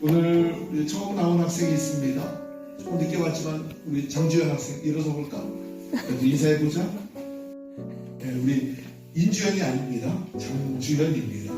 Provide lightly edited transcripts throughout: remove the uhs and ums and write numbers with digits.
오늘 우리 처음 나온 학생이 있습니다. 조금 늦게 왔지만 우리 장주현 학생 일어서 볼까? 인사해보자. 네, 우리 인주현이 아닙니다. 장주현입니다.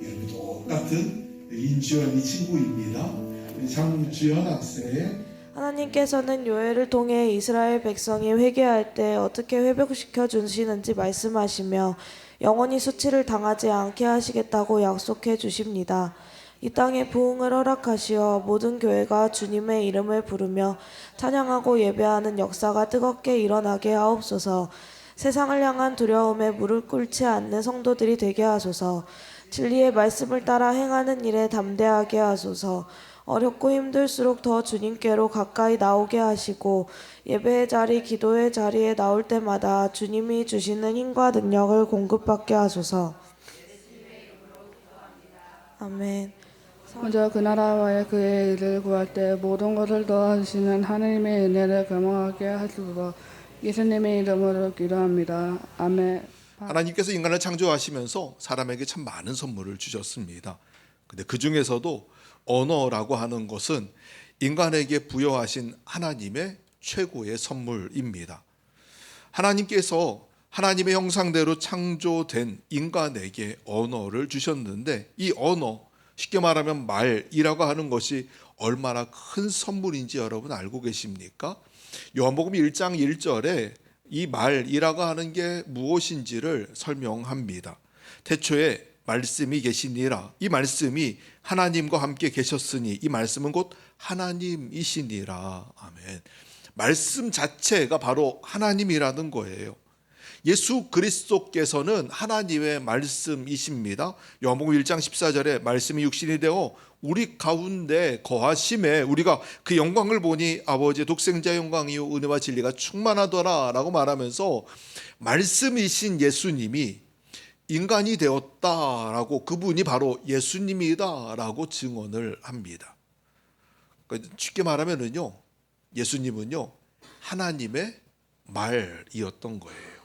이름이 똑같은 인주현 이 친구입니다. 우리 장주현 학생. 하나님께서는 요엘을 통해 이스라엘 백성이 회개할 때 어떻게 회복시켜 주시는지 말씀하시며 영원히 수치를 당하지 않게 하시겠다고 약속해 주십니다. 이 땅에 부흥을 허락하시어 모든 교회가 주님의 이름을 부르며 찬양하고 예배하는 역사가 뜨겁게 일어나게 하옵소서. 세상을 향한 두려움에 무릎 꿇지 않는 성도들이 되게 하소서. 진리의 말씀을 따라 행하는 일에 담대하게 하소서. 어렵고 힘들수록 더 주님께로 가까이 나오게 하시고 예배의 자리, 기도의 자리에 나올 때마다 주님이 주시는 힘과 능력을 공급받게 하소서. 아멘. 먼저 그 나라와의 그의 일을 구할 때 모든 것을 도와주시는 하나님의 은혜를 경험하게 하소서. 예수님의 이름으로 기도합니다. 아멘. 하나님께서 인간을 창조하시면서 사람에게 참 많은 선물을 주셨습니다. 근데 그 중에서도 언어라고 하는 것은 인간에게 부여하신 하나님의 최고의 선물입니다. 하나님께서 하나님의 형상대로 창조된 인간에게 언어를 주셨는데 이 언어, 쉽게 말하면 말이라고 하는 것이 얼마나 큰 선물인지 여러분 알고 계십니까? 요한복음 1장 1절에 이 말이라고 하는 게 무엇인지를 설명합니다. 태초에 말씀이 계시니라. 이 말씀이 하나님과 함께 계셨으니 이 말씀은 곧 하나님이시니라. 아멘. 말씀 자체가 바로 하나님이라는 거예요. 예수 그리스도께서는 하나님의 말씀이십니다. 요한복음 1장 14절에 말씀이 육신이 되어 우리 가운데 거하심에 우리가 그 영광을 보니 아버지의 독생자의 영광이요 은혜와 진리가 충만하더라 라고 말하면서 말씀이신 예수님이 인간이 되었다라고, 그분이 바로 예수님이다라고 증언을 합니다. 쉽게 말하면은요, 예수님은요 하나님의 말이었던 거예요.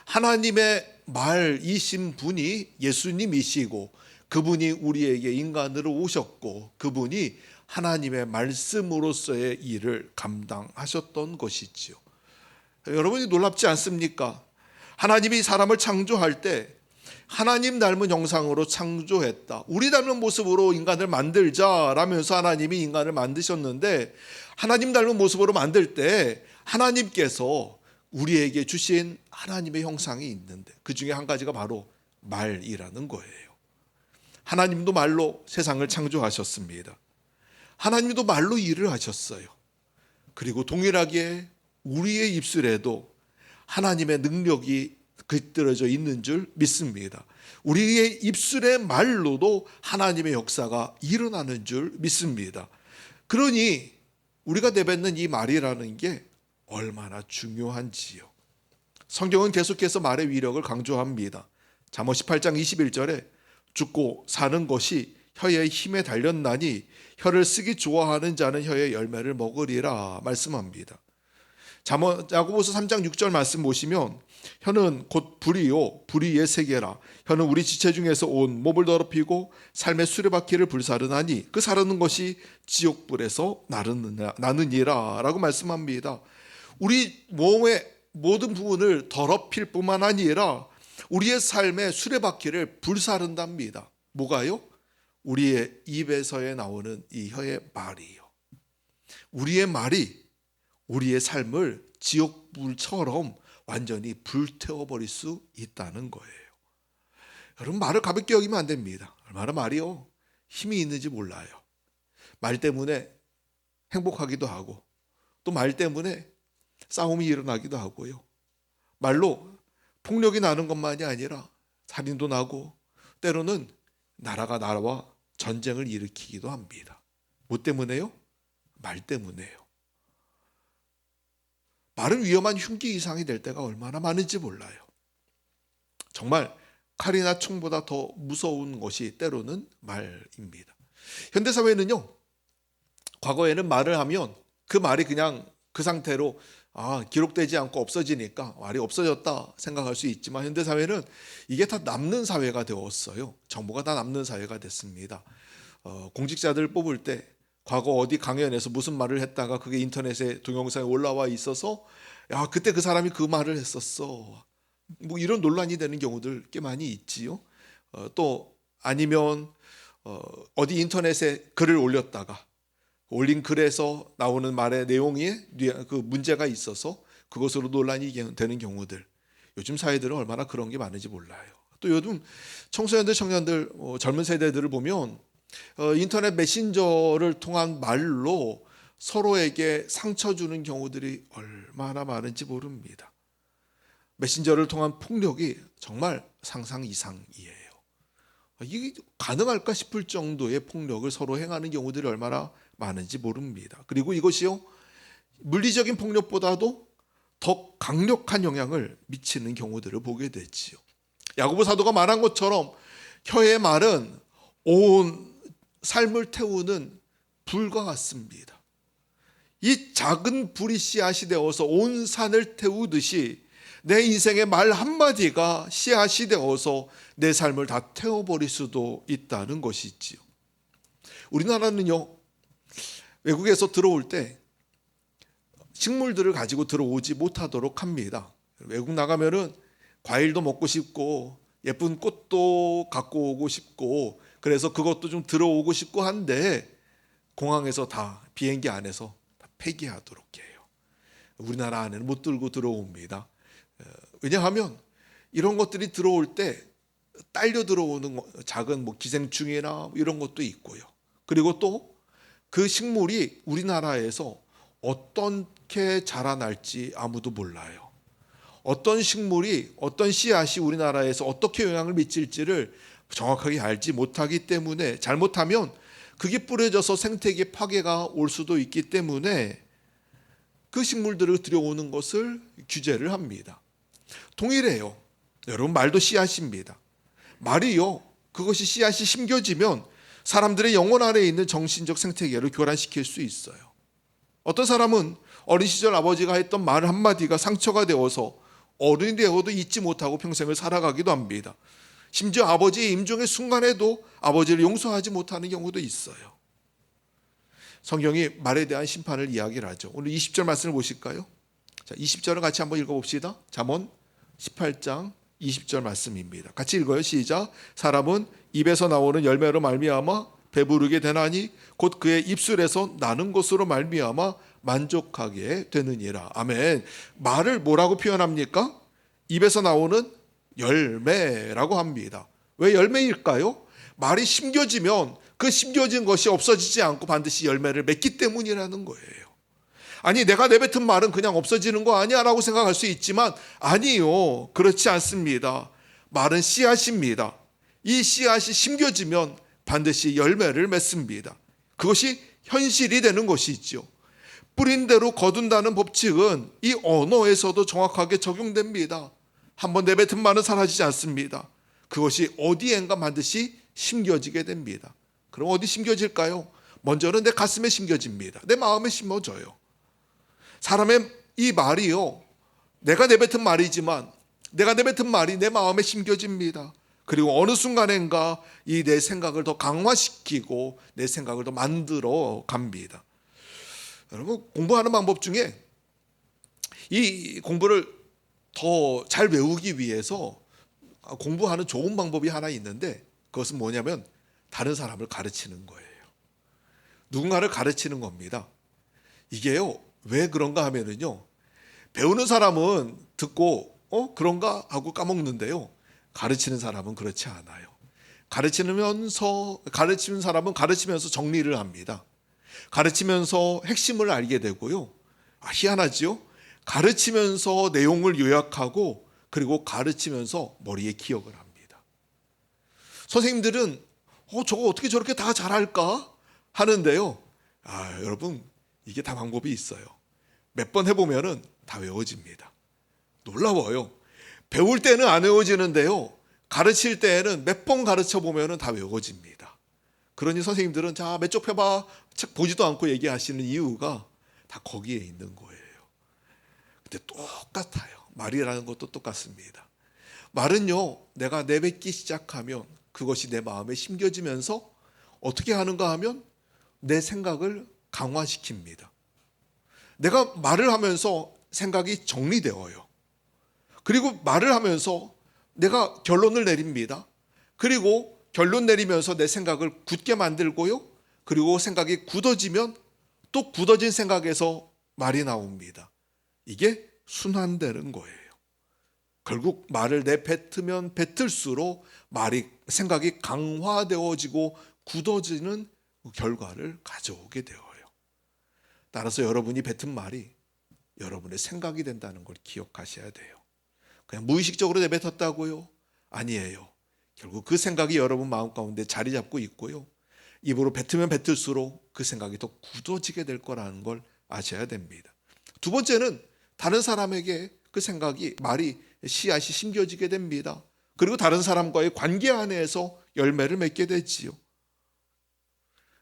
하나님의 말이신 분이 예수님이시고 그분이 우리에게 인간으로 오셨고 그분이 하나님의 말씀으로서의 일을 감당하셨던 것이지요. 여러분이 놀랍지 않습니까? 하나님이 사람을 창조할 때 하나님 닮은 형상으로 창조했다. 우리 닮은 모습으로 인간을 만들자라면서 하나님이 인간을 만드셨는데 하나님 닮은 모습으로 만들 때 하나님께서 우리에게 주신 하나님의 형상이 있는데 그 중에 한 가지가 바로 말이라는 거예요. 하나님도 말로 세상을 창조하셨습니다. 하나님도 말로 일을 하셨어요. 그리고 동일하게 우리의 입술에도 하나님의 능력이 깃들어져 있는 줄 믿습니다. 우리의 입술의 말로도 하나님의 역사가 일어나는 줄 믿습니다. 그러니 우리가 내뱉는 이 말이라는 게 얼마나 중요한지요. 성경은 계속해서 말의 위력을 강조합니다. 잠언 18장 21절에 죽고 사는 것이 혀의 힘에 달렸나니 혀를 쓰기 좋아하는 자는 혀의 열매를 먹으리라 말씀합니다. 야고보서 3장 6절 말씀 보시면 혀는 곧 불이요 불의의 세계라. 혀는 우리 지체 중에서 온 몸을 더럽히고 삶의 수레바퀴를 불사르나니 그 사르는 것이 지옥불에서 나느니라 라고 말씀합니다. 우리 몸의 모든 부분을 더럽힐 뿐만 아니라 우리의 삶의 수레바퀴를 불사른답니다. 뭐가요? 우리의 입에서에 나오는 이 혀의 말이요. 우리의 말이 우리의 삶을 지옥불처럼 완전히 불태워버릴 수 있다는 거예요. 여러분, 말을 가볍게 여기면 안 됩니다. 얼마나 말이요 힘이 있는지 몰라요. 말 때문에 행복하기도 하고 또 말 때문에 싸움이 일어나기도 하고요. 말로 폭력이 나는 것만이 아니라 살인도 나고 때로는 나라가 나라와 전쟁을 일으키기도 합니다. 뭐 때문에요? 말 때문에요. 말은 위험한 흉기 이상이 될 때가 얼마나 많은지 몰라요. 정말 칼이나 총보다 더 무서운 것이 때로는 말입니다. 현대사회는요, 과거에는 말을 하면 그 말이 그냥 그 상태로 기록되지 않고 없어지니까 말이 없어졌다 생각할 수 있지만 현대사회는 이게 다 남는 사회가 되었어요. 정보가 다 남는 사회가 됐습니다. 공직자들 뽑을 때 과거 어디 강연에서 무슨 말을 했다가 그게 인터넷에 동영상에 올라와 있어서 야 그때 그 사람이 그 말을 했었어. 뭐 이런 논란이 되는 경우들 꽤 많이 있지요. 또 아니면 어디 인터넷에 글을 올렸다가 올린 글에서 나오는 말의 내용에 그 문제가 있어서 그것으로 논란이 되는 경우들. 요즘 사회들은 얼마나 그런 게 많은지 몰라요. 또 요즘 청소년들, 청년들, 젊은 세대들을 보면 인터넷 메신저를 통한 말로 서로에게 상처 주는 경우들이 얼마나 많은지 모릅니다. 메신저를 통한 폭력이 정말 상상 이상이에요. 이게 가능할까 싶을 정도의 폭력을 서로 행하는 경우들이 얼마나 많은지 모릅니다. 그리고 이것이요, 물리적인 폭력보다도 더 강력한 영향을 미치는 경우들을 보게 되지요. 야고보 사도가 말한 것처럼 혀의 말은 온 삶을 태우는 불과 같습니다. 이 작은 불이 씨앗이 되어서 온 산을 태우듯이 내 인생의 말 한마디가 씨앗이 되어서 내 삶을 다 태워버릴 수도 있다는 것이지요. 우리나라는요, 외국에서 들어올 때 식물들을 가지고 들어오지 못하도록 합니다. 외국 나가면은 과일도 먹고 싶고 예쁜 꽃도 갖고 오고 싶고 그래서 그것도 좀 들어오고 싶고 한데 공항에서 다 비행기 안에서 다 폐기하도록 해요. 우리나라 안에는 못 들고 들어옵니다. 왜냐하면 이런 것들이 들어올 때 딸려 들어오는 작은 기생충이나 이런 것도 있고요. 그리고 또 그 식물이 우리나라에서 어떻게 자라날지 아무도 몰라요. 어떤 식물이 어떤 씨앗이 우리나라에서 어떻게 영향을 미칠지를 정확하게 알지 못하기 때문에 잘못하면 그게 뿌려져서 생태계 파괴가 올 수도 있기 때문에 그 식물들을 들여오는 것을 규제를 합니다. 동일해요. 여러분, 말도 씨앗입니다. 말이요, 그것이 씨앗이 심겨지면 사람들의 영혼 안에 있는 정신적 생태계를 교란시킬 수 있어요. 어떤 사람은 어린 시절 아버지가 했던 말 한마디가 상처가 되어서 어른이 되어도 잊지 못하고 평생을 살아가기도 합니다. 심지어 아버지의 임종의 순간에도 아버지를 용서하지 못하는 경우도 있어요. 성경이 말에 대한 심판을 이야기를 하죠. 오늘 20절 말씀을 보실까요? 자, 20절을 같이 한번 읽어봅시다. 잠언 18장 20절 말씀입니다. 같이 읽어요. 시작. 사람은 입에서 나오는 열매로 말미암아 배부르게 되나니 곧 그의 입술에서 나는 것으로 말미암아 만족하게 되느니라. 아멘. 말을 뭐라고 표현합니까? 입에서 나오는 열매라고 합니다. 왜 열매일까요? 말이 심겨지면 그 심겨진 것이 없어지지 않고 반드시 열매를 맺기 때문이라는 거예요. 아니, 내가 내뱉은 말은 그냥 없어지는 거 아니야 라고 생각할 수 있지만 아니요, 그렇지 않습니다. 말은 씨앗입니다. 이 씨앗이 심겨지면 반드시 열매를 맺습니다. 그것이 현실이 되는 것이죠. 뿌린 대로 거둔다는 법칙은 이 언어에서도 정확하게 적용됩니다. 한번 내뱉은 말은 사라지지 않습니다. 그것이 어디엔가 반드시 심겨지게 됩니다. 그럼 어디 심겨질까요? 먼저는 내 가슴에 심겨집니다. 내 마음에 심어져요. 사람의 이 말이요, 내가 내뱉은 말이지만 내가 내뱉은 말이 내 마음에 심겨집니다. 그리고 어느 순간엔가 이 내 생각을 더 강화시키고 내 생각을 더 만들어 갑니다. 여러분, 공부하는 방법 중에 이 공부를 더 잘 외우기 위해서 공부하는 좋은 방법이 하나 있는데 그것은 뭐냐면 다른 사람을 가르치는 거예요. 누군가를 가르치는 겁니다. 이게요, 왜 그런가 하면은요, 배우는 사람은 듣고 그런가 하고 까먹는데요, 가르치는 사람은 그렇지 않아요. 가르치는 사람은 가르치면서 정리를 합니다. 가르치면서 핵심을 알게 되고요. 희한하지요? 가르치면서 내용을 요약하고 그리고 가르치면서 머리에 기억을 합니다. 선생님들은 저거 어떻게 저렇게 다 잘할까 하는데요, 여러분, 이게 다 방법이 있어요. 몇 번 해보면은 다 외워집니다. 놀라워요. 배울 때는 안 외워지는데요, 가르칠 때에는 몇 번 가르쳐 보면은 다 외워집니다. 그러니 선생님들은 자, 몇 쪽 펴봐, 책 보지도 않고 얘기하시는 이유가 다 거기에 있는 거예요. 근데 똑같아요. 말이라는 것도 똑같습니다. 말은요, 내가 내뱉기 시작하면 그것이 내 마음에 심겨지면서 어떻게 하는가 하면 내 생각을 강화시킵니다. 내가 말을 하면서 생각이 정리되어요. 그리고 말을 하면서 내가 결론을 내립니다. 그리고 결론 내리면서 내 생각을 굳게 만들고요. 그리고 생각이 굳어지면 또 굳어진 생각에서 말이 나옵니다. 이게 순환되는 거예요. 결국 말을 내뱉으면 뱉을수록 생각이 강화되어지고 굳어지는 결과를 가져오게 되어요. 따라서 여러분이 뱉은 말이 여러분의 생각이 된다는 걸 기억하셔야 돼요. 그냥 무의식적으로 내뱉었다고요? 아니에요. 결국 그 생각이 여러분 마음 가운데 자리 잡고 있고요. 입으로 뱉으면 뱉을수록 그 생각이 더 굳어지게 될 거라는 걸 아셔야 됩니다. 두 번째는 다른 사람에게 그 생각이, 말이 씨앗이 심겨지게 됩니다. 그리고 다른 사람과의 관계 안에서 열매를 맺게 되지요.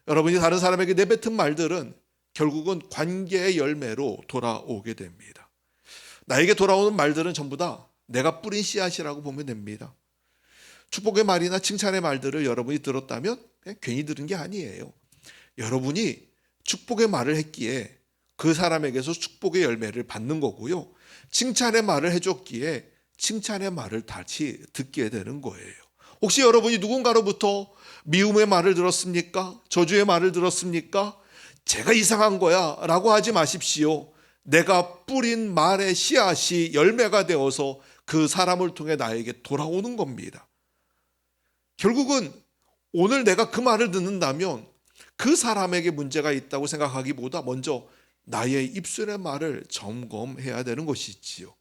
여러분이 다른 사람에게 내뱉은 말들은 결국은 관계의 열매로 돌아오게 됩니다. 나에게 돌아오는 말들은 전부 다 내가 뿌린 씨앗이라고 보면 됩니다. 축복의 말이나 칭찬의 말들을 여러분이 들었다면 괜히 들은 게 아니에요. 여러분이 축복의 말을 했기에 그 사람에게서 축복의 열매를 받는 거고요. 칭찬의 말을 해줬기에 칭찬의 말을 다시 듣게 되는 거예요. 혹시 여러분이 누군가로부터 미움의 말을 들었습니까? 저주의 말을 들었습니까? 제가 이상한 거야 라고 하지 마십시오. 내가 뿌린 말의 씨앗이 열매가 되어서 그 사람을 통해 나에게 돌아오는 겁니다. 결국은 오늘 내가 그 말을 듣는다면 그 사람에게 문제가 있다고 생각하기보다 먼저 나의 입술의 말을 점검해야 되는 것이지요.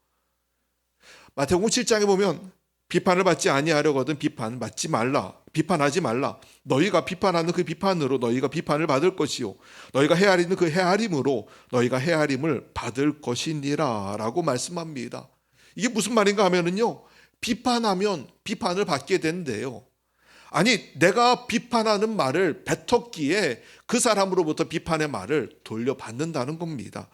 마태복음 7장에 보면 비판을 받지 아니하려거든 비판하지 말라. 너희가 비판하는 그 비판으로 너희가 비판을 받을 것이요 너희가 헤아리는 그 헤아림으로 너희가 헤아림을 받을 것이니라 라고 말씀합니다. 이게 무슨 말인가 하면은요, 비판하면 비판을 받게 된대요. 아니, 내가 비판하는 말을 뱉었기에 그 사람으로부터 비판의 말을 돌려받는다는 겁니다.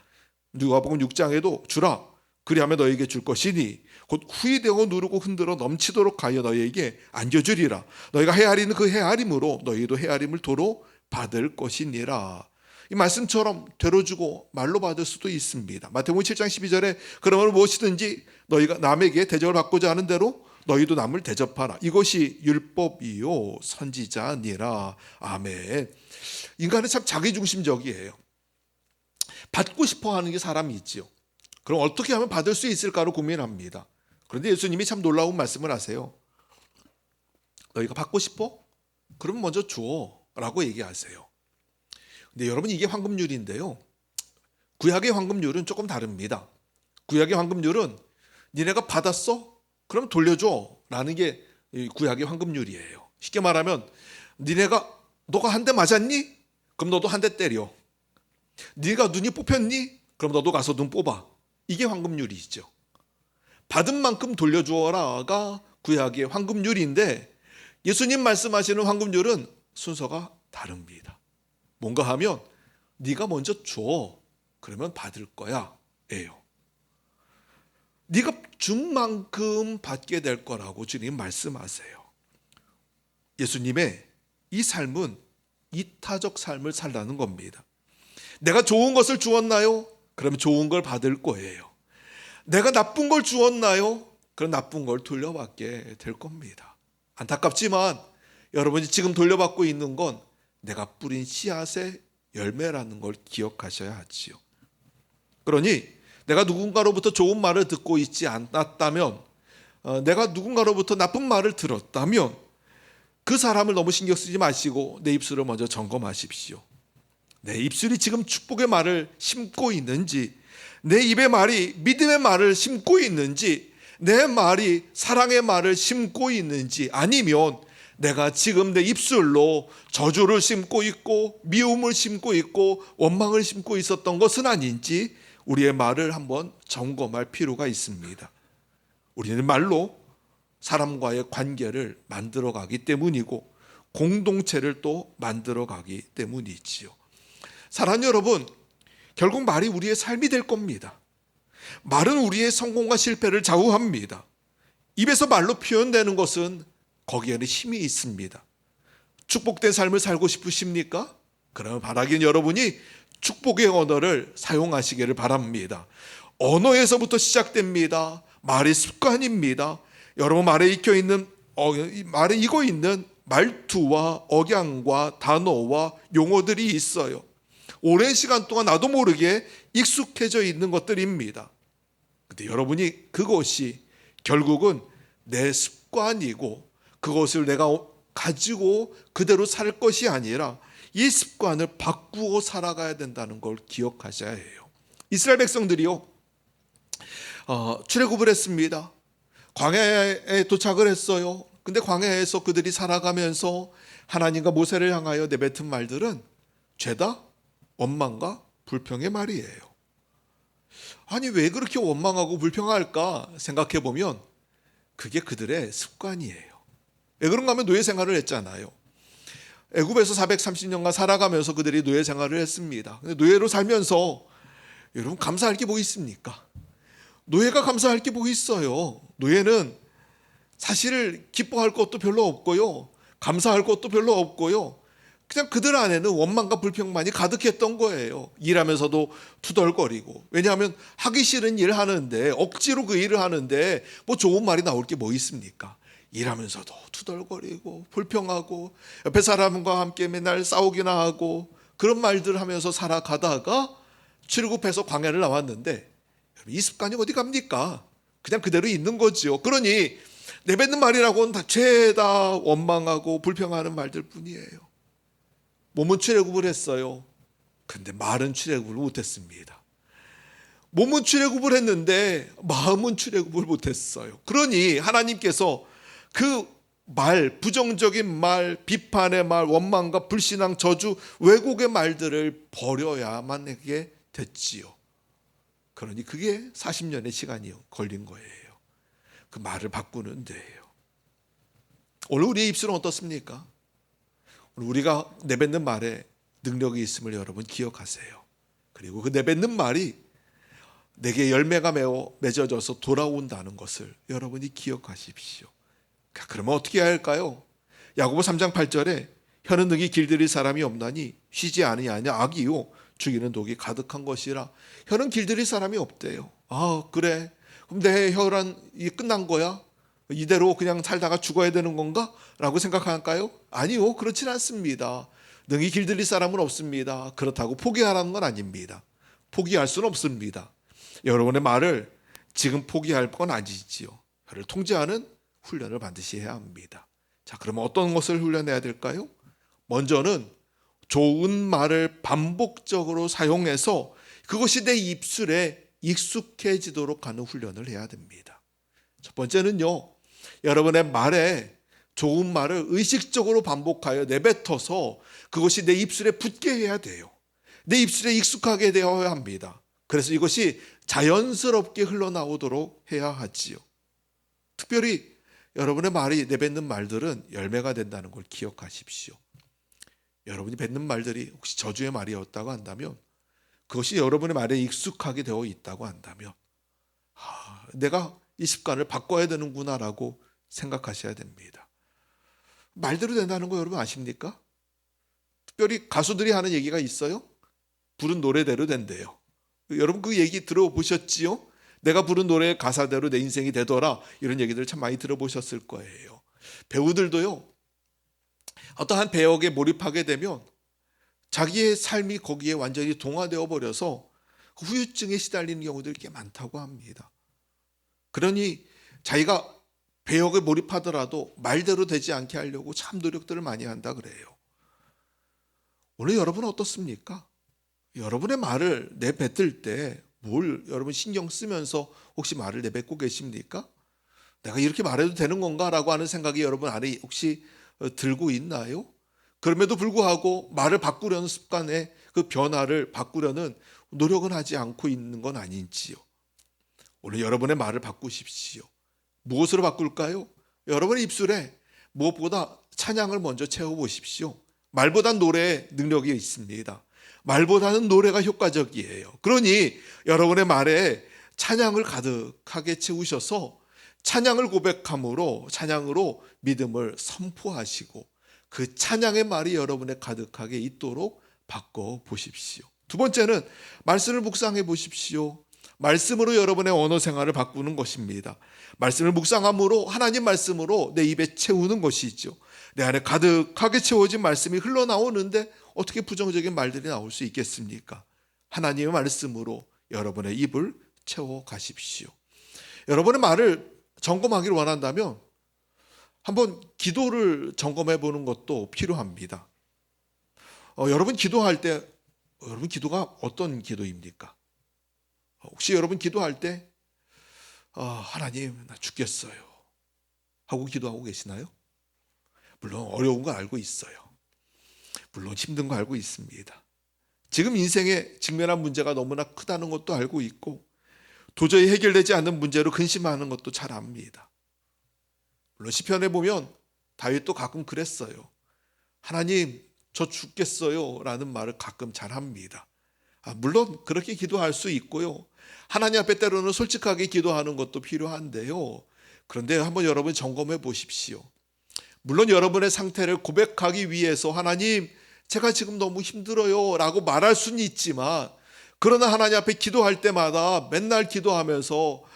누가복음 6장에도 주라 그리하면 너희에게 줄 것이니 곧 후이되고 누르고 흔들어 넘치도록 하여 너희에게 안겨주리라. 너희가 헤아리는 그 헤아림으로 너희도 헤아림을 도로 받을 것이니라. 이 말씀처럼 되로 주고 말로 받을 수도 있습니다. 마태복음 7장 12절에 그러므로 무엇이든지 너희가 남에게 대접을 받고자 하는 대로 너희도 남을 대접하라. 이것이 율법이요 선지자니라. 아멘. 인간은 참 자기중심적이에요. 받고 싶어하는 게 사람이 있지요. 그럼 어떻게 하면 받을 수 있을까로 고민합니다. 그런데 예수님이 참 놀라운 말씀을 하세요. 너희가 받고 싶어? 그럼 먼저 주어 라고 얘기하세요. 근데 여러분, 이게 황금률인데요, 구약의 황금률은 조금 다릅니다. 구약의 황금률은 니네가 받았어? 그럼 돌려줘 라는 게 구약의 황금률이에요. 쉽게 말하면 너가 한 대 맞았니? 그럼 너도 한 대 때려. 네가 눈이 뽑혔니? 그럼 너도 가서 눈 뽑아. 이게 황금률이죠. 받은 만큼 돌려주어라가 구약의 황금률인데, 예수님 말씀하시는 황금률은 순서가 다릅니다. 뭔가 하면 네가 먼저 줘. 그러면 받을 거야 예요. 네가 준 만큼 받게 될 거라고 주님 말씀하세요. 예수님의 이 삶은 이타적 삶을 살라는 겁니다. 내가 좋은 것을 주었나요? 그럼 좋은 걸 받을 거예요. 내가 나쁜 걸 주었나요? 그럼 나쁜 걸 돌려받게 될 겁니다. 안타깝지만 여러분이 지금 돌려받고 있는 건 내가 뿌린 씨앗의 열매라는 걸 기억하셔야 하지요. 그러니 내가 누군가로부터 좋은 말을 듣고 있지 않았다면, 내가 누군가로부터 나쁜 말을 들었다면 그 사람을 너무 신경 쓰지 마시고 내 입술을 먼저 점검하십시오. 내 입술이 지금 축복의 말을 심고 있는지, 내 입의 말이 믿음의 말을 심고 있는지, 내 말이 사랑의 말을 심고 있는지, 아니면 내가 지금 내 입술로 저주를 심고 있고 미움을 심고 있고 원망을 심고 있었던 것은 아닌지 우리의 말을 한번 점검할 필요가 있습니다. 우리는 말로 사람과의 관계를 만들어가기 때문이고 공동체를 또 만들어가기 때문이지요. 사랑하는 여러분, 결국 말이 우리의 삶이 될 겁니다. 말은 우리의 성공과 실패를 좌우합니다. 입에서 말로 표현되는 것은 거기에는 힘이 있습니다. 축복된 삶을 살고 싶으십니까? 그러면 바라긴 여러분이 축복의 언어를 사용하시기를 바랍니다. 언어에서부터 시작됩니다. 말이 습관입니다. 여러분 말에 익혀 있는 말에 익어 있는 말투와 억양과 단어와 용어들이 있어요. 오랜 시간 동안 나도 모르게 익숙해져 있는 것들입니다. 근데 여러분이 그것이 결국은 내 습관이고 그것을 내가 가지고 그대로 살 것이 아니라 이 습관을 바꾸어 살아가야 된다는 걸 기억하셔야 해요. 이스라엘 백성들이요, 출애굽을 했습니다. 광야에 도착을 했어요. 근데 광야에서 그들이 살아가면서 하나님과 모세를 향하여 내뱉은 말들은 죄다 원망과 불평의 말이에요. 아니 왜 그렇게 원망하고 불평할까 생각해 보면 그게 그들의 습관이에요. 왜 그런가 하면 노예 생활을 했잖아요. 애굽에서 430년간 살아가면서 그들이 노예 생활을 했습니다. 근데 노예로 살면서 여러분 감사할 게 뭐 있습니까? 노예가 감사할 게 뭐 있어요? 노예는 사실 기뻐할 것도 별로 없고요, 감사할 것도 별로 없고요, 그냥 그들 안에는 원망과 불평만이 가득했던 거예요. 일하면서도 투덜거리고. 왜냐하면 하기 싫은 일을 하는데, 억지로 그 일을 하는데 뭐 좋은 말이 나올 게 뭐 있습니까? 일하면서도 투덜거리고 불평하고 옆에 사람과 함께 맨날 싸우기나 하고 그런 말들 하면서 살아가다가 출애굽해서 광야를 나왔는데 이 습관이 어디 갑니까? 그냥 그대로 있는 거지요. 그러니 내뱉는 말이라고는 다 죄다 원망하고 불평하는 말들 뿐이에요. 몸은 출애굽을 했어요. 근데 말은 출애굽을 못했습니다. 몸은 출애굽을 했는데 마음은 출애굽을 못했어요. 그러니 하나님께서 그 말, 부정적인 말, 비판의 말, 원망과 불신앙, 저주, 왜곡의 말들을 버려야만 하게 됐지요. 그러니 그게 40년의 시간이 걸린 거예요. 그 말을 바꾸는 데예요. 오늘 우리의 입술은 어떻습니까? 오늘 우리가 내뱉는 말에 능력이 있음을 여러분 기억하세요. 그리고 그 내뱉는 말이 내게 열매가 맺어져서 돌아온다는 것을 여러분이 기억하십시오. 그러면 어떻게 해야 할까요? 야고보 3장 8절에 혀는 능히 길들일 사람이 없나니 쉬지 아니하냐 악이요 죽이는 독이 가득한 것이라. 혀는 길들일 사람이 없대요. 아 그래? 그럼 내 혀란 이 끝난 거야? 이대로 그냥 살다가 죽어야 되는 건가? 라고 생각할까요? 아니요, 그렇진 않습니다. 능히 길들일 사람은 없습니다. 그렇다고 포기하라는 건 아닙니다. 포기할 수는 없습니다. 여러분의 말을 지금 포기할 건 아니지요. 혀를 통제하는 훈련을 반드시 해야 합니다. 자, 그러면 어떤 것을 훈련해야 될까요? 먼저는 좋은 말을 반복적으로 사용해서 그것이 내 입술에 익숙해지도록 하는 훈련을 해야 됩니다. 첫 번째는요, 여러분의 말에 좋은 말을 의식적으로 반복하여 내뱉어서 그것이 내 입술에 붙게 해야 돼요. 내 입술에 익숙하게 되어야 합니다. 그래서 이것이 자연스럽게 흘러나오도록 해야 하지요. 특별히 여러분의 말이 내뱉는 말들은 열매가 된다는 걸 기억하십시오. 여러분이 뱉는 말들이 혹시 저주의 말이었다고 한다면, 그것이 여러분의 말에 익숙하게 되어 있다고 한다면, 내가 이 습관을 바꿔야 되는구나라고 생각하셔야 됩니다. 말대로 된다는 거 여러분 아십니까? 특별히 가수들이 하는 얘기가 있어요. 부른 노래대로 된대요. 여러분 그 얘기 들어보셨지요? 내가 부른 노래의 가사대로 내 인생이 되더라. 이런 얘기들을 참 많이 들어보셨을 거예요. 배우들도요, 어떠한 배역에 몰입하게 되면 자기의 삶이 거기에 완전히 동화되어 버려서 후유증에 시달리는 경우들이 꽤 많다고 합니다. 그러니 자기가 배역에 몰입하더라도 말대로 되지 않게 하려고 참 노력들을 많이 한다 그래요. 오늘 여러분은 어떻습니까? 여러분의 말을 내뱉을 때 뭘 여러분 신경 쓰면서 혹시 말을 내뱉고 계십니까? 내가 이렇게 말해도 되는 건가? 라고 하는 생각이 여러분 안에 혹시 들고 있나요? 그럼에도 불구하고 말을 바꾸려는 습관의 그 변화를 바꾸려는 노력은 하지 않고 있는 건 아닌지요. 오늘 여러분의 말을 바꾸십시오. 무엇으로 바꿀까요? 여러분의 입술에 무엇보다 찬양을 먼저 채워보십시오. 말보단 노래에 능력이 있습니다. 말보다는 노래가 효과적이에요. 그러니 여러분의 말에 찬양을 가득하게 채우셔서 찬양을 고백함으로, 찬양으로 믿음을 선포하시고 그 찬양의 말이 여러분의 가득하게 있도록 바꿔 보십시오. 두 번째는 말씀을 묵상해 보십시오. 말씀으로 여러분의 언어 생활을 바꾸는 것입니다. 말씀을 묵상함으로 하나님 말씀으로 내 입에 채우는 것이죠. 내 안에 가득하게 채워진 말씀이 흘러나오는데 어떻게 부정적인 말들이 나올 수 있겠습니까? 하나님의 말씀으로 여러분의 입을 채워 가십시오. 여러분의 말을 점검하기를 원한다면 한번 기도를 점검해 보는 것도 필요합니다. 여러분 기도할 때 여러분 기도가 어떤 기도입니까? 혹시 여러분 기도할 때 하나님 나 죽겠어요 하고 기도하고 계시나요? 물론 어려운 거 알고 있어요. 물론 힘든 거 알고 있습니다. 지금 인생에 직면한 문제가 너무나 크다는 것도 알고 있고 도저히 해결되지 않는 문제로 근심하는 것도 잘 압니다. 물론 시편에 보면 다윗도 가끔 그랬어요. 하나님 저 죽겠어요 라는 말을 가끔 잘 합니다. 물론 그렇게 기도할 수 있고요. 하나님 앞에 때로는 솔직하게 기도하는 것도 필요한데요. 그런데 한번 여러분 점검해 보십시오. 물론 여러분의 상태를 고백하기 위해서 하나님 제가 지금 너무 힘들어요 라고 말할 수는 있지만 그러나 하나님 앞에 기도할 때마다 맨날 기도하면서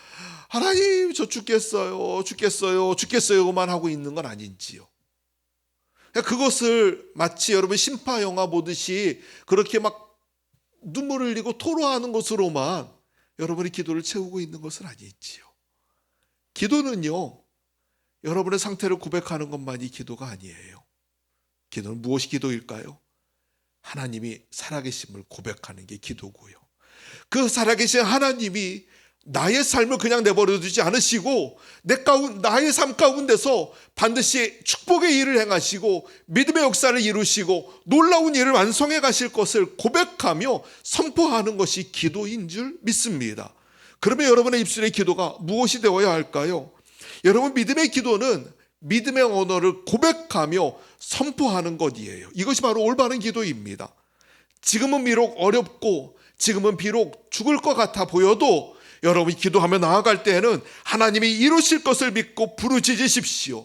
하나님 저 죽겠어요 죽겠어요 죽겠어요만 하고 있는 건 아닌지요. 그것을 마치 여러분 심파 영화 보듯이 그렇게 막 눈물을 흘리고 토로하는 것으로만 여러분의 기도를 채우고 있는 것은 아니지요. 기도는요 여러분의 상태를 고백하는 것만이 기도가 아니에요. 기도는 무엇이 기도일까요? 하나님이 살아계심을 고백하는 게 기도고요. 그 살아계신 하나님이 나의 삶을 그냥 내버려 두지 않으시고 나의 삶 가운데서 반드시 축복의 일을 행하시고 믿음의 역사를 이루시고 놀라운 일을 완성해 가실 것을 고백하며 선포하는 것이 기도인 줄 믿습니다. 그러면 여러분의 입술의 기도가 무엇이 되어야 할까요? 여러분 믿음의 기도는 믿음의 언어를 고백하며 선포하는 것이에요. 이것이 바로 올바른 기도입니다. 지금은 비록 어렵고 지금은 비록 죽을 것 같아 보여도 여러분이 기도하며 나아갈 때에는 하나님이 이루실 것을 믿고 부르짖으십시오.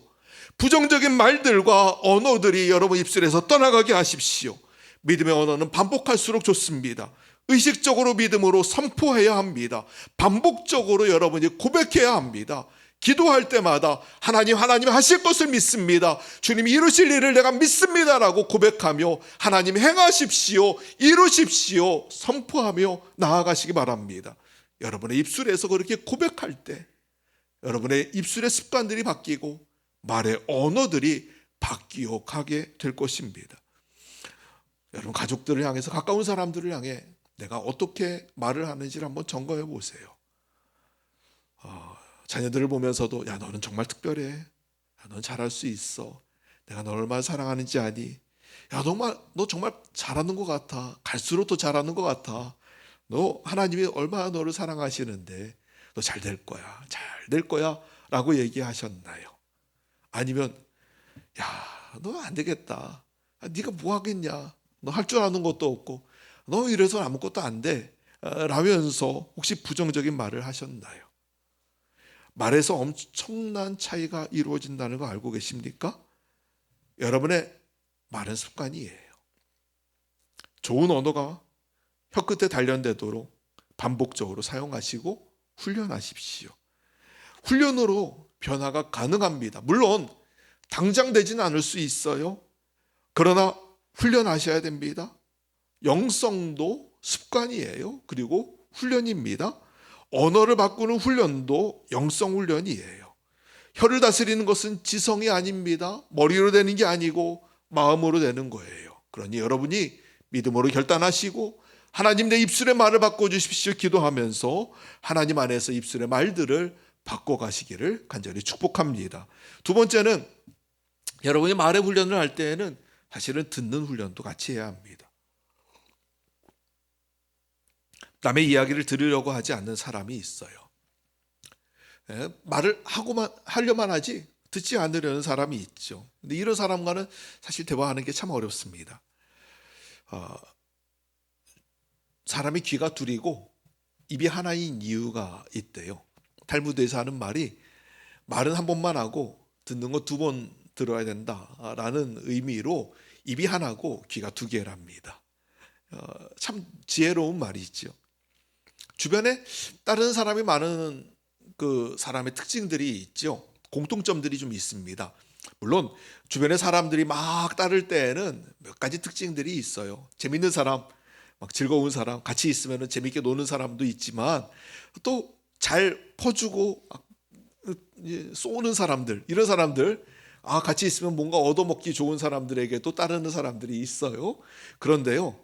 부정적인 말들과 언어들이 여러분 입술에서 떠나가게 하십시오. 믿음의 언어는 반복할수록 좋습니다. 의식적으로 믿음으로 선포해야 합니다. 반복적으로 여러분이 고백해야 합니다. 기도할 때마다 하나님 하실 것을 믿습니다. 주님이 이루실 일을 내가 믿습니다라고 고백하며 하나님 행하십시오. 이루십시오. 선포하며 나아가시기 바랍니다. 여러분의 입술에서 그렇게 고백할 때 여러분의 입술의 습관들이 바뀌고 말의 언어들이 바뀌어 가게 될 것입니다. 여러분 가족들을 향해서 가까운 사람들을 향해 내가 어떻게 말을 하는지를 한번 점검해 보세요. 자녀들을 보면서도 야 너는 정말 특별해. 야, 넌 잘할 수 있어. 내가 너를 얼마나 사랑하는지 아니. 야 너 정말 잘하는 것 같아. 갈수록 더 잘하는 것 같아. 너 하나님이 얼마나 너를 사랑하시는데 너 잘 될 거야. 잘 될 거야 라고 얘기하셨나요? 아니면 야 너 안 되겠다. 네가 뭐 하겠냐. 너 할 줄 아는 것도 없고 너 이래서 아무것도 안 돼 라면서 혹시 부정적인 말을 하셨나요? 말에서 엄청난 차이가 이루어진다는 거 알고 계십니까? 여러분의 말은 습관이에요. 좋은 언어가 혀끝에 단련되도록 반복적으로 사용하시고 훈련하십시오. 훈련으로 변화가 가능합니다. 물론 당장 되지는 않을 수 있어요. 그러나 훈련하셔야 됩니다. 영성도 습관이에요. 그리고 훈련입니다. 언어를 바꾸는 훈련도 영성 훈련이에요. 혀를 다스리는 것은 지성이 아닙니다. 머리로 되는 게 아니고 마음으로 되는 거예요. 그러니 여러분이 믿음으로 결단하시고 하나님 내 입술의 말을 바꿔주십시오 기도하면서 하나님 안에서 입술의 말들을 바꿔가시기를 간절히 축복합니다. 두 번째는 여러분이 말의 훈련을 할 때에는 사실은 듣는 훈련도 같이 해야 합니다. 남의 이야기를 들으려고 하지 않는 사람이 있어요. 말을 하려만 하지 듣지 않으려는 사람이 있죠. 근데 이런 사람과는 사실 대화하는 게 참 어렵습니다. 사람이 귀가 둘이고 입이 하나인 이유가 있대요. 탈무드에서 하는 말이 말은 한 번만 하고 듣는 거 두 번 들어야 된다라는 의미로 입이 하나고 귀가 두 개랍니다. 참 지혜로운 말이죠. 주변에 다른 사람이 많은 그 사람의 특징들이 있죠. 공통점들이 좀 있습니다. 물론 주변에 사람들이 막 따를 때에는 몇 가지 특징들이 있어요. 재밌는 사람, 막 즐거운 사람, 같이 있으면 재밌게 노는 사람도 있지만 또 잘 퍼주고 쏘는 사람들, 이런 사람들, 같이 있으면 뭔가 얻어먹기 좋은 사람들에게도 따르는 사람들이 있어요. 그런데요,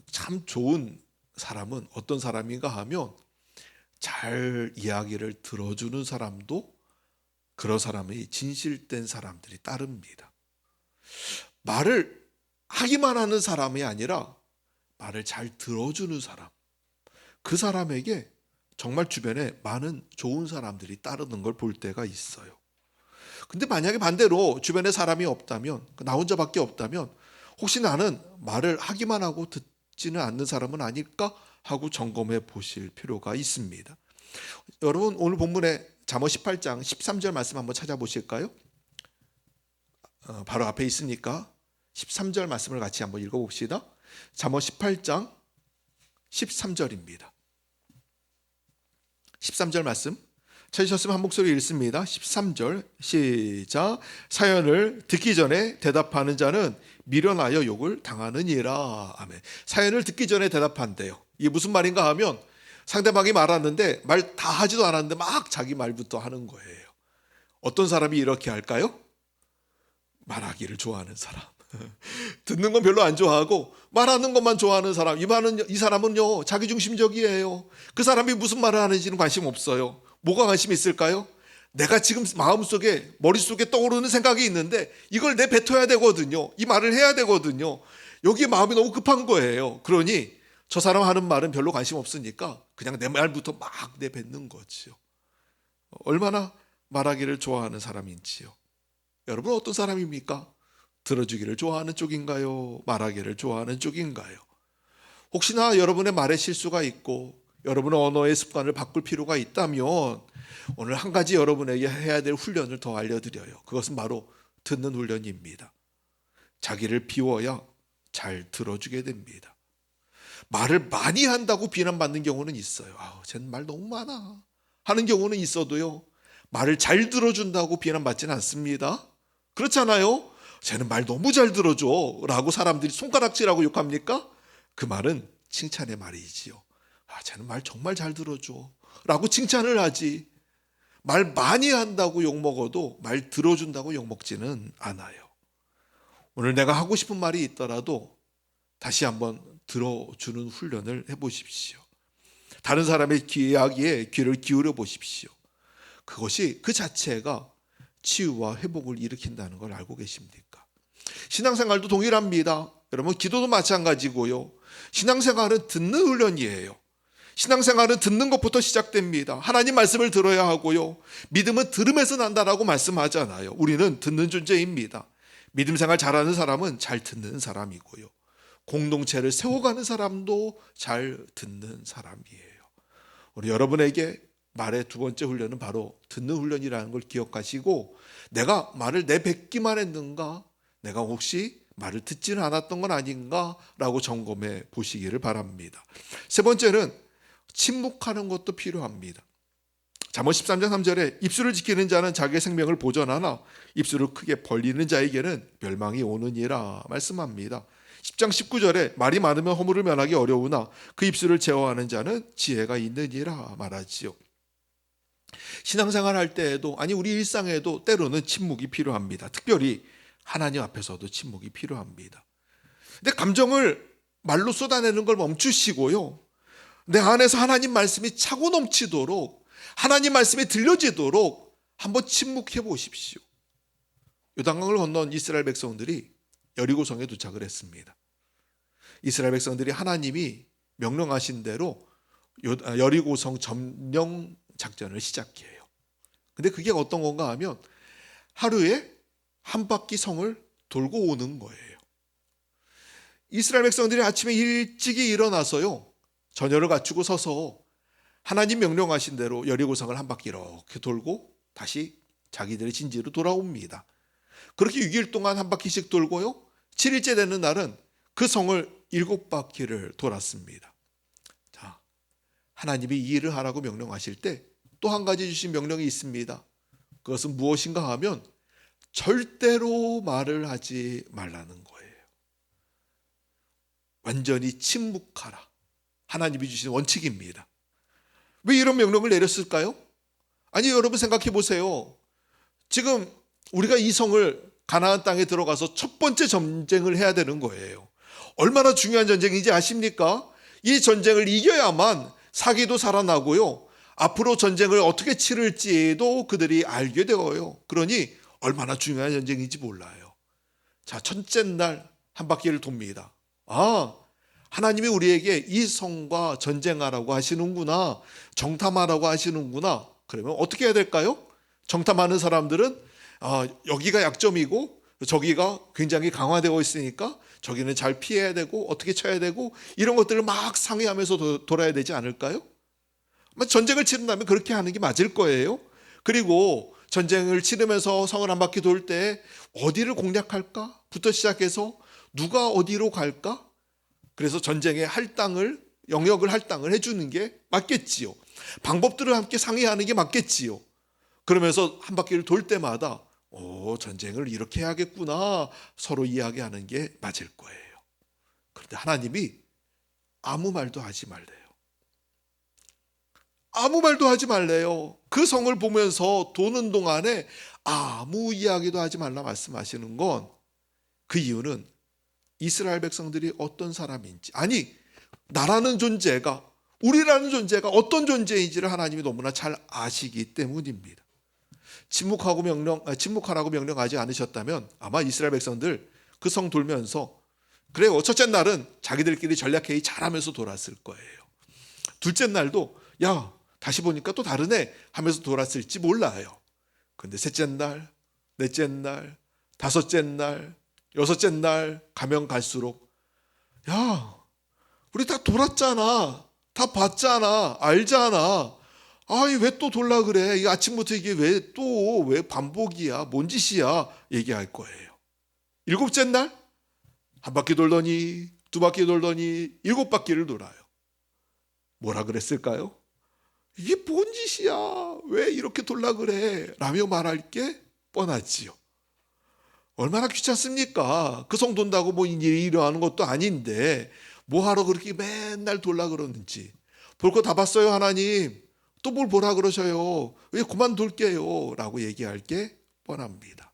참 좋은 사람은 어떤 사람인가 하면 잘 이야기를 들어주는 사람도 그런 사람이 진실된 사람들이 따릅니다. 말을 하기만 하는 사람이 아니라 말을 잘 들어주는 사람, 그 사람에게 정말 주변에 많은 좋은 사람들이 따르는 걸 볼 때가 있어요. 근데 만약에 반대로 주변에 사람이 없다면, 나 혼자밖에 없다면 혹시 나는 말을 하기만 하고 듣지는 않는 사람은 아닐까 하고 점검해 보실 필요가 있습니다. 여러분, 오늘 본문에 잠언 18장 13절 말씀 한번 찾아보실까요? 바로 앞에 있으니까 13절 말씀을 같이 한번 읽어봅시다. 잠언 18장 13절입니다. 13절 말씀 찾으셨으면 한 목소리 읽습니다. 13절 시작. 사연을 듣기 전에 대답하는 자는 미련하여 욕을 당하느니라. 아멘. 사연을 듣기 전에 대답한대요. 이게 무슨 말인가 하면 상대방이 말하는데 말 다 하지도 않았는데 막 자기 말부터 하는 거예요. 어떤 사람이 이렇게 할까요? 말하기를 좋아하는 사람. 듣는 건 별로 안 좋아하고 말하는 것만 좋아하는 사람. 이 사람은요, 자기중심적이에요. 그 사람이 무슨 말을 하는지는 관심 없어요. 뭐가 관심이 있을까요? 내가 지금 마음속에, 머릿속에 떠오르는 생각이 있는데 이걸 내뱉어야 되거든요. 이 말을 해야 되거든요. 여기에 마음이 너무 급한 거예요. 그러니 저 사람 하는 말은 별로 관심 없으니까 그냥 내 말부터 막 내뱉는 거지요. 얼마나 말하기를 좋아하는 사람인지요. 여러분, 어떤 사람입니까? 들어주기를 좋아하는 쪽인가요? 말하기를 좋아하는 쪽인가요? 혹시나 여러분의 말에 실수가 있고 여러분의 언어의 습관을 바꿀 필요가 있다면 오늘 한 가지 여러분에게 해야 될 훈련을 더 알려드려요. 그것은 바로 듣는 훈련입니다. 자기를 비워야 잘 들어주게 됩니다. 말을 많이 한다고 비난받는 경우는 있어요. 쟤는 말 너무 많아 하는 경우는 있어도요, 말을 잘 들어준다고 비난받지는 않습니다. 그렇잖아요. 쟤는 말 너무 잘 들어줘 라고 사람들이 손가락질하고 욕합니까? 그 말은 칭찬의 말이지요. 쟤는 말 정말 잘 들어줘 라고 칭찬을 하지, 말 많이 한다고 욕먹어도 말 들어준다고 욕먹지는 않아요. 오늘 내가 하고 싶은 말이 있더라도 다시 한번 들어주는 훈련을 해보십시오. 다른 사람의 이야기에 귀를 기울여 보십시오. 그것이 그 자체가 치유와 회복을 일으킨다는 걸 알고 계십니까? 신앙생활도 동일합니다. 여러분, 기도도 마찬가지고요. 신앙생활은 듣는 훈련이에요. 신앙생활은 듣는 것부터 시작됩니다. 하나님 말씀을 들어야 하고요. 믿음은 들음에서 난다라고 말씀하잖아요. 우리는 듣는 존재입니다. 믿음 생활 잘하는 사람은 잘 듣는 사람이고요. 공동체를 세워가는 사람도 잘 듣는 사람이에요. 우리 여러분에게 말의 두 번째 훈련은 바로 듣는 훈련이라는 걸 기억하시고, 내가 말을 내뱉기만 했는가? 내가 혹시 말을 듣지는 않았던 건 아닌가? 라고 점검해 보시기를 바랍니다. 세 번째는 침묵하는 것도 필요합니다. 잠언 13장 3절에 입술을 지키는 자는 자기의 생명을 보전하나 입술을 크게 벌리는 자에게는 멸망이 오느니라 말씀합니다. 10장 19절에 말이 많으면 허물을 면하기 어려우나 그 입술을 제어하는 자는 지혜가 있느니라 말하지요. 신앙생활 할 때에도, 아니 우리 일상에도 때로는 침묵이 필요합니다. 특별히 하나님 앞에서도 침묵이 필요합니다. 근데 감정을 말로 쏟아내는 걸 멈추시고요, 내 안에서 하나님 말씀이 차고 넘치도록, 하나님 말씀이 들려지도록 한번 침묵해 보십시오. 요단강을 건넌 이스라엘 백성들이 여리고성에 도착을 했습니다. 이스라엘 백성들이 하나님이 명령하신 대로 여리고성 점령 작전을 시작해요. 근데 그게 어떤 건가 하면 하루에 한 바퀴 성을 돌고 오는 거예요. 이스라엘 백성들이 아침에 일찍이 일어나서요, 전열을 갖추고 서서 하나님 명령하신 대로 여리고성을 한 바퀴 이렇게 돌고 다시 자기들의 진지로 돌아옵니다. 그렇게 6일 동안 한 바퀴씩 돌고요. 7일째 되는 날은 그 성을 7바퀴를 돌았습니다. 자, 하나님이 이 일을 하라고 명령하실 때 또 한 가지 주신 명령이 있습니다. 그것은 무엇인가 하면 절대로 말을 하지 말라는 거예요. 완전히 침묵하라. 하나님이 주신 원칙입니다. 왜 이런 명령을 내렸을까요? 아니, 여러분 생각해 보세요. 지금 우리가 이 성을 가나안 땅에 들어가서 첫 번째 전쟁을 해야 되는 거예요. 얼마나 중요한 전쟁인지 아십니까? 이 전쟁을 이겨야만 사기도 살아나고요. 앞으로 전쟁을 어떻게 치를지도 그들이 알게 되어요. 그러니 얼마나 중요한 전쟁인지 몰라요. 자, 첫째 날 한 바퀴를 돕니다. 아, 하나님이 우리에게 이 성과 전쟁하라고 하시는구나. 정탐하라고 하시는구나. 그러면 어떻게 해야 될까요? 정탐하는 사람들은 여기가 약점이고 저기가 굉장히 강화되어 있으니까 저기는 잘 피해야 되고 어떻게 쳐야 되고 이런 것들을 막 상의하면서 돌아야 되지 않을까요? 전쟁을 치른다면 그렇게 하는 게 맞을 거예요. 그리고 전쟁을 치르면서 성을 한 바퀴 돌 때 어디를 공략할까? 부터 시작해서 누가 어디로 갈까? 그래서 전쟁의 영역을 할당을 해주는 게 맞겠지요. 방법들을 함께 상의하는 게 맞겠지요. 그러면서 한 바퀴를 돌 때마다 전쟁을 이렇게 해야겠구나 서로 이야기하는 게 맞을 거예요. 그런데 하나님이 아무 말도 하지 말래요. 아무 말도 하지 말래요. 그 성을 보면서 도는 동안에 아무 이야기도 하지 말라 말씀하시는 건 그 이유는 이스라엘 백성들이 어떤 사람인지, 아니 나라는 존재가, 우리라는 존재가 어떤 존재인지를 하나님이 너무나 잘 아시기 때문입니다. 침묵하라고 명령하지 않으셨다면 아마 이스라엘 백성들 그 성 돌면서 그래요, 첫째 날은 자기들끼리 전략회의 잘하면서 돌았을 거예요. 둘째 날도 야 다시 보니까 또 다르네 하면서 돌았을지 몰라요. 그런데 셋째 날, 넷째 날, 다섯째 날, 여섯째 날 가면 갈수록 야 우리 다 돌았잖아, 다 봤잖아, 알잖아. 아이 왜 또 돌라 그래? 이 아침부터 이게 왜 반복이야? 뭔 짓이야? 얘기할 거예요. 일곱째 날 한 바퀴 돌더니 두 바퀴 돌더니 7바퀴를 돌아요. 뭐라 그랬을까요? 이게 뭔 짓이야? 왜 이렇게 돌라 그래? 라며 말할 게 뻔하지요. 얼마나 귀찮습니까? 그 성 돈다고 뭐 일하는 것도 아닌데 뭐하러 그렇게 맨날 돌라 그러는지. 볼 거 다 봤어요 하나님. 또 뭘 보라 그러셔요. 왜 그만둘게요 라고 얘기할 게 뻔합니다.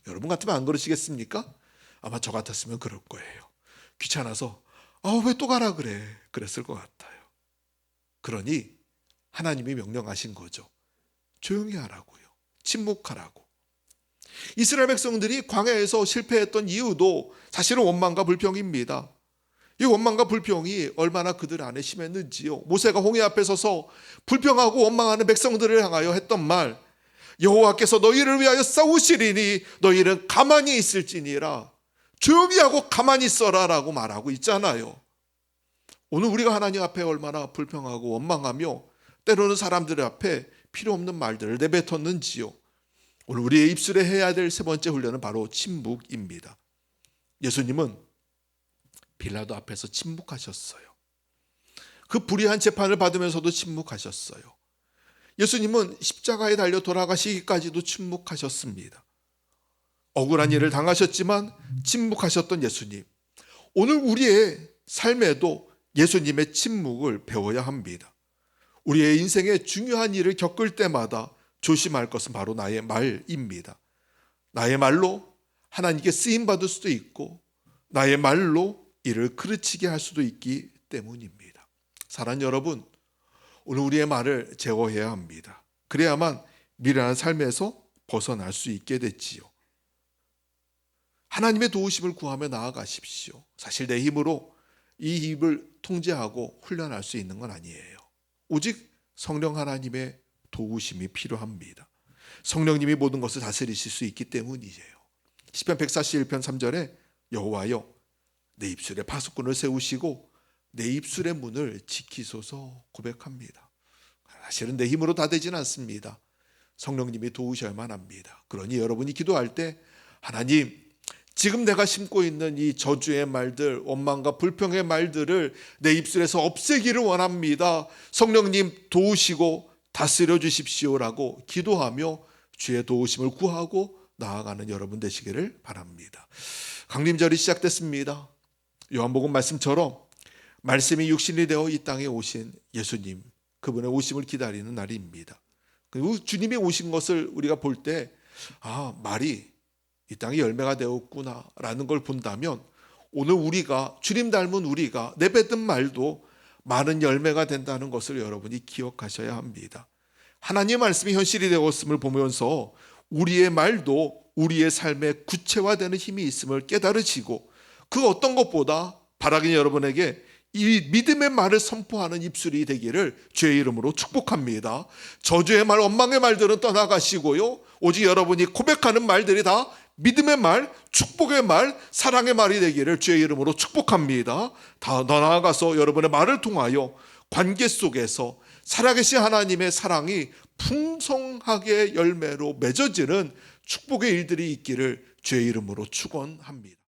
여러분 같으면 안 그러시겠습니까? 아마 저 같았으면 그럴 거예요. 귀찮아서 왜 또 가라 그래 그랬을 것 같아요. 그러니 하나님이 명령하신 거죠. 조용히 하라고요. 침묵하라고. 이스라엘 백성들이 광야에서 실패했던 이유도 사실은 원망과 불평입니다. 이 원망과 불평이 얼마나 그들 안에 심했는지요. 모세가 홍해 앞에 서서 불평하고 원망하는 백성들을 향하여 했던 말, 여호와께서 너희를 위하여 싸우시리니 너희는 가만히 있을지니라. 조용히 하고 가만히 있어라 라고 말하고 있잖아요. 오늘 우리가 하나님 앞에 얼마나 불평하고 원망하며 때로는 사람들 앞에 필요 없는 말들을 내뱉었는지요. 오늘 우리의 입술에 해야 될 세 번째 훈련은 바로 침묵입니다. 예수님은 빌라도 앞에서 침묵하셨어요. 그 불의한 재판을 받으면서도 침묵하셨어요. 예수님은 십자가에 달려 돌아가시기까지도 침묵하셨습니다. 억울한 일을 당하셨지만 침묵하셨던 예수님. 오늘 우리의 삶에도 예수님의 침묵을 배워야 합니다. 우리의 인생에 중요한 일을 겪을 때마다 조심할 것은 바로 나의 말입니다. 나의 말로 하나님께 쓰임받을 수도 있고 나의 말로 이를 그르치게 할 수도 있기 때문입니다. 사랑하는 여러분, 오늘 우리의 말을 제어해야 합니다. 그래야만 미련한 삶에서 벗어날 수 있게 됐지요. 하나님의 도우심을 구하며 나아가십시오. 사실 내 힘으로 이 입을 통제하고 훈련할 수 있는 건 아니에요. 오직 성령 하나님의 도우심이 필요합니다. 성령님이 모든 것을 다스리실 수 있기 때문이에요. 시편 141편 3절에 여호와여 내 입술에 파수꾼을 세우시고 내 입술의 문을 지키소서 고백합니다. 사실은 내 힘으로 다 되지는 않습니다. 성령님이 도우셔야만 합니다. 그러니 여러분이 기도할 때 하나님, 지금 내가 심고 있는 이 저주의 말들, 원망과 불평의 말들을 내 입술에서 없애기를 원합니다. 성령님 도우시고 다스려 주십시오라고 기도하며 주의 도우심을 구하고 나아가는 여러분 되시기를 바랍니다. 강림절이 시작됐습니다. 요한복음 말씀처럼 말씀이 육신이 되어 이 땅에 오신 예수님, 그분의 오심을 기다리는 날입니다. 그리고 주님이 오신 것을 우리가 볼 때 말이 이 땅에 열매가 되었구나라는 걸 본다면 오늘 우리가, 주님 닮은 우리가 내뱉은 말도 많은 열매가 된다는 것을 여러분이 기억하셔야 합니다. 하나님의 말씀이 현실이 되었음을 보면서 우리의 말도 우리의 삶의 구체화되는 힘이 있음을 깨달으시고, 그 어떤 것보다 바라긴 여러분에게 이 믿음의 말을 선포하는 입술이 되기를 주의 이름으로 축복합니다. 저주의 말, 원망의 말들은 떠나가시고요, 오직 여러분이 고백하는 말들이 다 믿음의 말, 축복의 말, 사랑의 말이 되기를 주의 이름으로 축복합니다. 더 나아가서 여러분의 말을 통하여 관계 속에서 살아계신 하나님의 사랑이 풍성하게 열매로 맺어지는 축복의 일들이 있기를 주의 이름으로 축원합니다.